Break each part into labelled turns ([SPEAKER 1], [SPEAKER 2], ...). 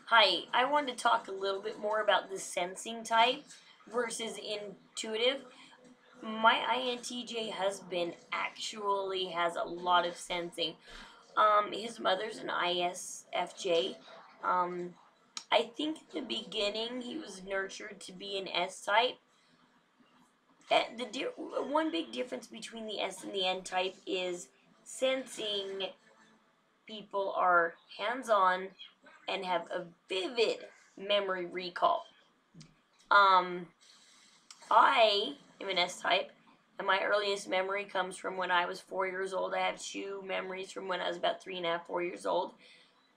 [SPEAKER 1] Hi, I wanted to talk a little bit more about the sensing type versus intuitive. My INTJ husband actually has a lot of sensing. His mother's an ISFJ. I think in the beginning he was nurtured to be an S type. One big difference between the S and the N type is sensing people are hands-on and have a vivid memory recall. Um, I am an S type, and my earliest memory comes from when I was 4 years old. I have two memories from when I was about 3.5, 4 years old.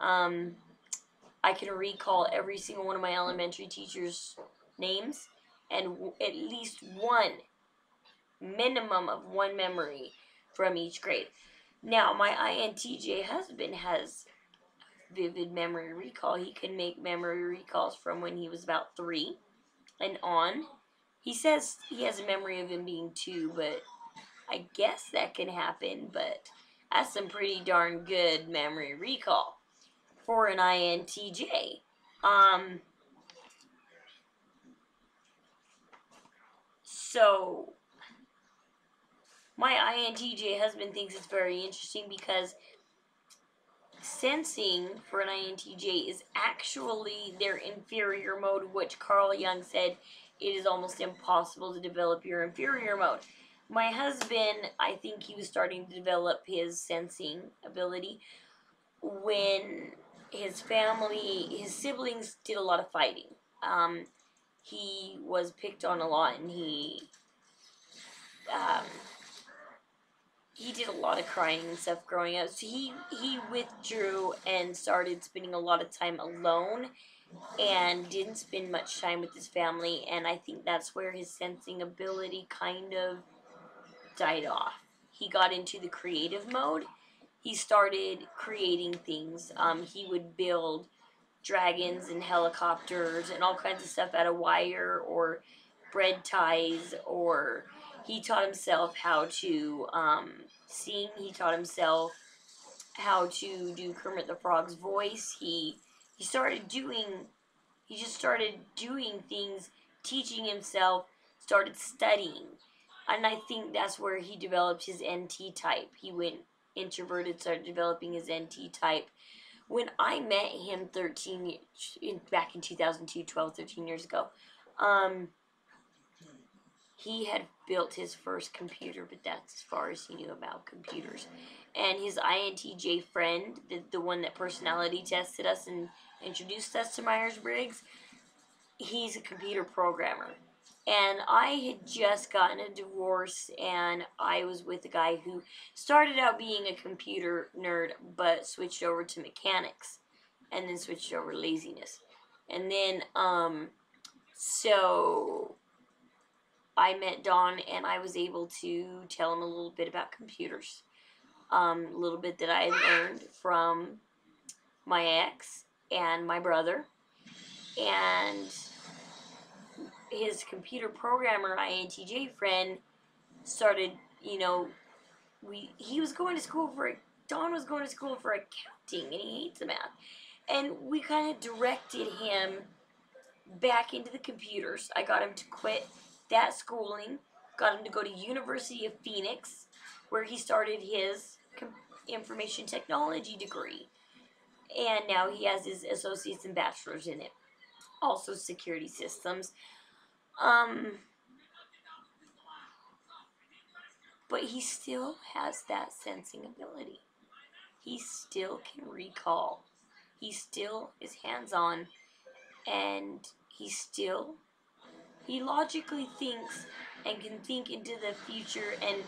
[SPEAKER 1] Um, I can recall every single one of my elementary teachers' names and at least one minimum of one memory from each grade. Now, my INTJ husband has vivid memory recall. He can make memory recalls from when he was about 3 and on. He says he has a memory of him being 2, but I guess that can happen, but that's some pretty darn good memory recall for an INTJ. So my INTJ husband thinks it's very interesting because sensing for an INTJ is actually their inferior mode, which Carl Jung said it is almost impossible to develop your inferior mode. My husband, I think he was starting to develop his sensing ability when his siblings did a lot of fighting. He was picked on a lot, and um, he did a lot of crying and stuff growing up. So he withdrew and started spending a lot of time alone and didn't spend much time with his family. And I think that's where his sensing ability kind of died off. He got into the creative mode. He started creating things. He would build dragons and helicopters and all kinds of stuff out of wire or bread ties, or he taught himself how to sing. He taught himself how to do Kermit the Frog's voice. He started doing he just started doing things, teaching himself, started studying. And I think that's where he developed his NT type. He went introverted, started developing his NT type. When I met him back in 2002, 12, 13 years ago, he had built his first computer, but that's as far as he knew about computers. And his INTJ friend, the one that personality tested us and introduced us to Myers-Briggs, he's a computer programmer. And I had just gotten a divorce, and I was with a guy who started out being a computer nerd, but switched over to mechanics, and then switched over to laziness. And then, so I met Don, and I was able to tell him a little bit about computers. A little bit that I had learned from my ex and my brother. And his computer programmer INTJ friend started, he was going to school for, Don was going to school for accounting, and he hates math. And we kind of directed him back into the computers. I got him to quit that schooling, got him to go to University of Phoenix, where he started his information technology degree. And now he has his associates and bachelor's in it. Also security systems. But he still has that sensing ability. He still can recall. He still is hands-on, and he logically thinks and can think into the future and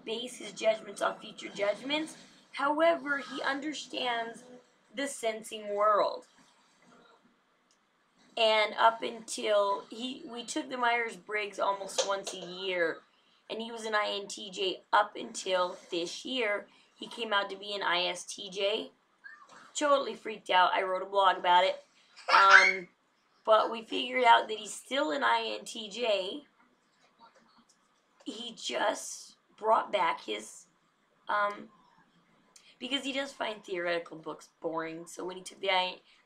[SPEAKER 1] base his judgments on future judgments. However, he understands the sensing world. And up until we took the Myers-Briggs almost once a year, and he was an INTJ up until this year. He came out to be an ISTJ. Totally freaked out. I wrote a blog about it. But we figured out that he's still an INTJ. He just brought back his because he does find theoretical books boring. So when he took the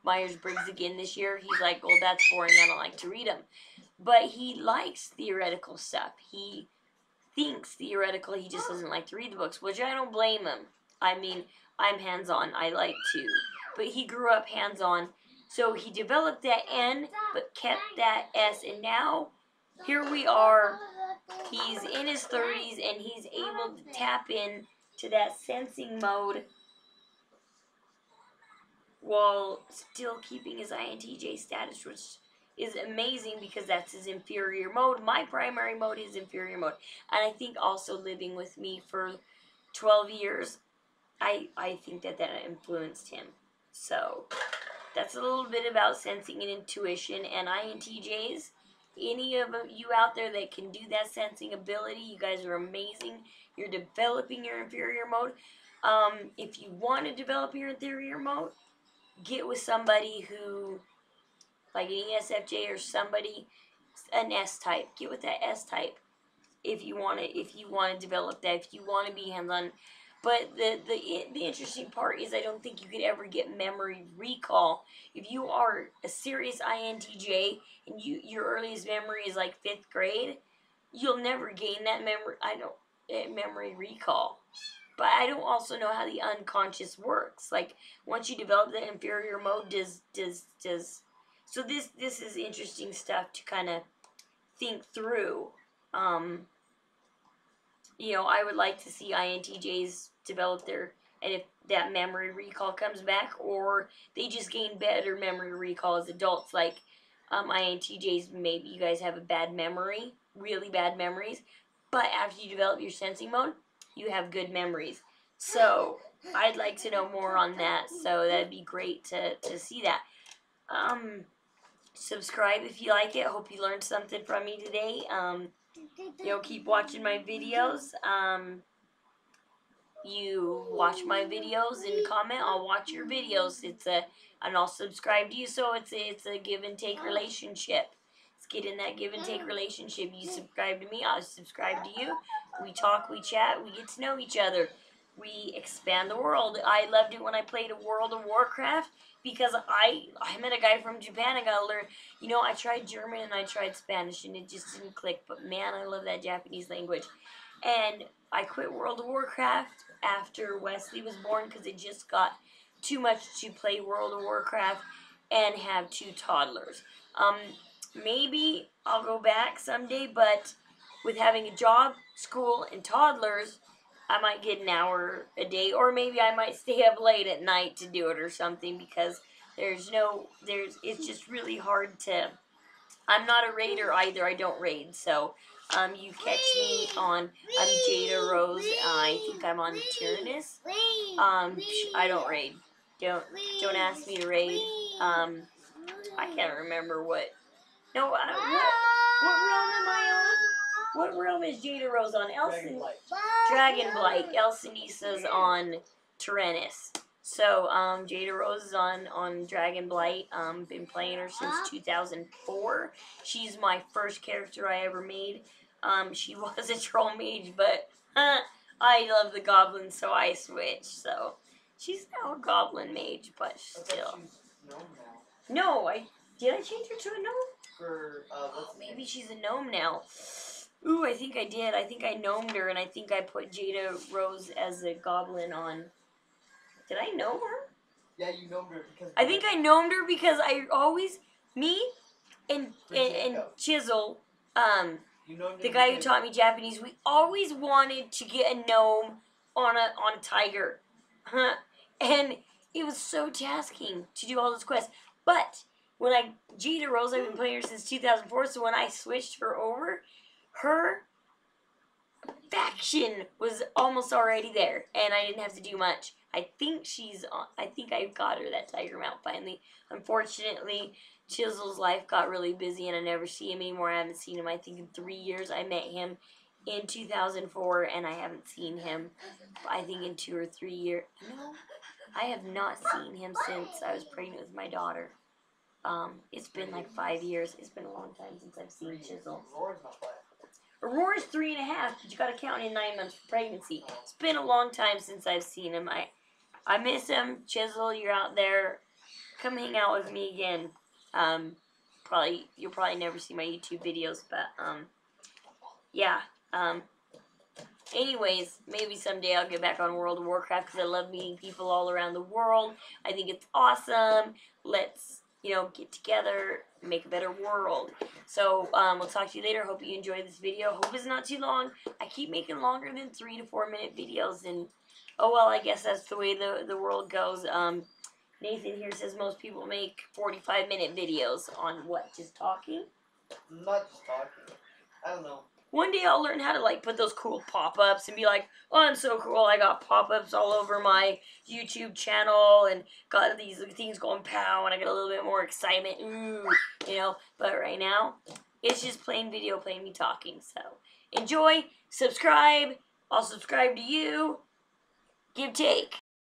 [SPEAKER 1] Myers-Briggs again this year, he's like, well, that's boring. I don't like to read them. But he likes theoretical stuff. He thinks theoretical. He just doesn't like to read the books, which I don't blame him. I mean, I'm hands-on. I like to. But he grew up hands-on. So he developed that N, but kept that S. And now, here we are. He's in his 30s, and he's able to tap in to that sensing mode while still keeping his INTJ status, which is amazing because that's his inferior mode. My primary mode is inferior mode. And I think also living with me for 12 years, I think that influenced him. So that's a little bit about sensing and intuition. And INTJs, any of you out there that can do that sensing ability, you guys are amazing. You're developing your inferior mode. If you want to develop your inferior mode, get with somebody who, like an ESFJ or somebody, an S type. Get with that S type if you want to develop that. If you want to be hands-on. But the interesting part is I don't think you could ever get memory recall. If you are a serious INTJ and your earliest memory is like 5th grade, you'll never gain that memory recall. But I don't also know how the unconscious works. Like once you develop the inferior mode, so this is interesting stuff to kind of think through. I would like to see INTJs develop and if that memory recall comes back, or they just gain better memory recall as adults. Like INTJs, maybe you guys have a bad memory, really bad memories, but after you develop your sensing mode, you have good memories. So I'd like to know more on that. So that'd be great to see that. Subscribe if you like it. Hope you learned something from me today. Keep watching my videos. You watch my videos and comment. I'll watch your videos. And I'll subscribe to you. So it's a give and take relationship. Let's get in that give and take relationship. You subscribe to me, I'll subscribe to you. We talk, we chat, we get to know each other. We expand the world. I loved it when I played a World of Warcraft because I met a guy from Japan. I got to learn. I tried German and I tried Spanish and it just didn't click. But man, I love that Japanese language. And I quit World of Warcraft after Wesley was born because it just got too much to play World of Warcraft and have 2 toddlers. Maybe I'll go back someday, but with having a job, school, and toddlers, I might get an hour a day, or maybe I might stay up late at night to do it or something because it's just really hard to. I'm not a raider either. I don't raid, so you catch me on. I'm Jada Rose. I think I'm on Tyrannus. I don't raid. Don't ask me to raid. I can't remember what. No, what realm am I on? What realm is Jada Rose on? Dragonblight. Elsanisa's on Tyrannus. So, Jada Rose is on Dragonblight. Been playing her since 2004. She's my first character I ever made. She was a troll mage, but I love the goblins, so I switched. So, she's now a goblin mage, but still. No, did I change her to a gnome? Maybe she's a gnome now. Ooh, I think I did. I think I gnomed her, and I think I put Jada Rose as a goblin on. Did I gnome her?
[SPEAKER 2] Yeah, you gnomed her because.
[SPEAKER 1] I think I gnomed her because I always and Chisel, the guy who taught me Japanese, we always wanted to get a gnome on a tiger, and it was so tasking to do all those quests. But when Jada Rose, I've been playing her since 2004, so when I switched her over, her faction was almost already there, and I didn't have to do much. I think I got her that tiger mount finally. Unfortunately, Chisel's life got really busy, and I never see him anymore. I haven't seen him, I think, in 3 years. I met him in 2004, and I haven't seen him, I think, in 2 or 3 years. No, I have not seen him since I was pregnant with my daughter. It's been like 5 years. It's been a long time since I've seen Chisel. Aurora's 3.5, but you gotta count in 9 months for pregnancy. It's been a long time since I've seen him. I miss him. Chisel, you're out there. Come hang out with me again. You'll probably never see my YouTube videos, but yeah. Anyways, maybe someday I'll get back on World of Warcraft because I love meeting people all around the world. I think it's awesome. Let's, get together, make a better world. So, we'll talk to you later. Hope you enjoyed this video. Hope it's not too long. I keep making longer than 3 to 4 minute videos, and oh well, I guess that's the way the world goes. Nathan here says most people make 45-minute videos on what? Just talking?
[SPEAKER 2] Not just talking. I don't know.
[SPEAKER 1] One day I'll learn how to put those cool pop-ups and be like, oh, I'm so cool. I got pop-ups all over my YouTube channel and got these things going pow, and I get a little bit more excitement. Ooh, But right now, it's just plain video, plain me talking. So enjoy, subscribe. I'll subscribe to you. Give, take.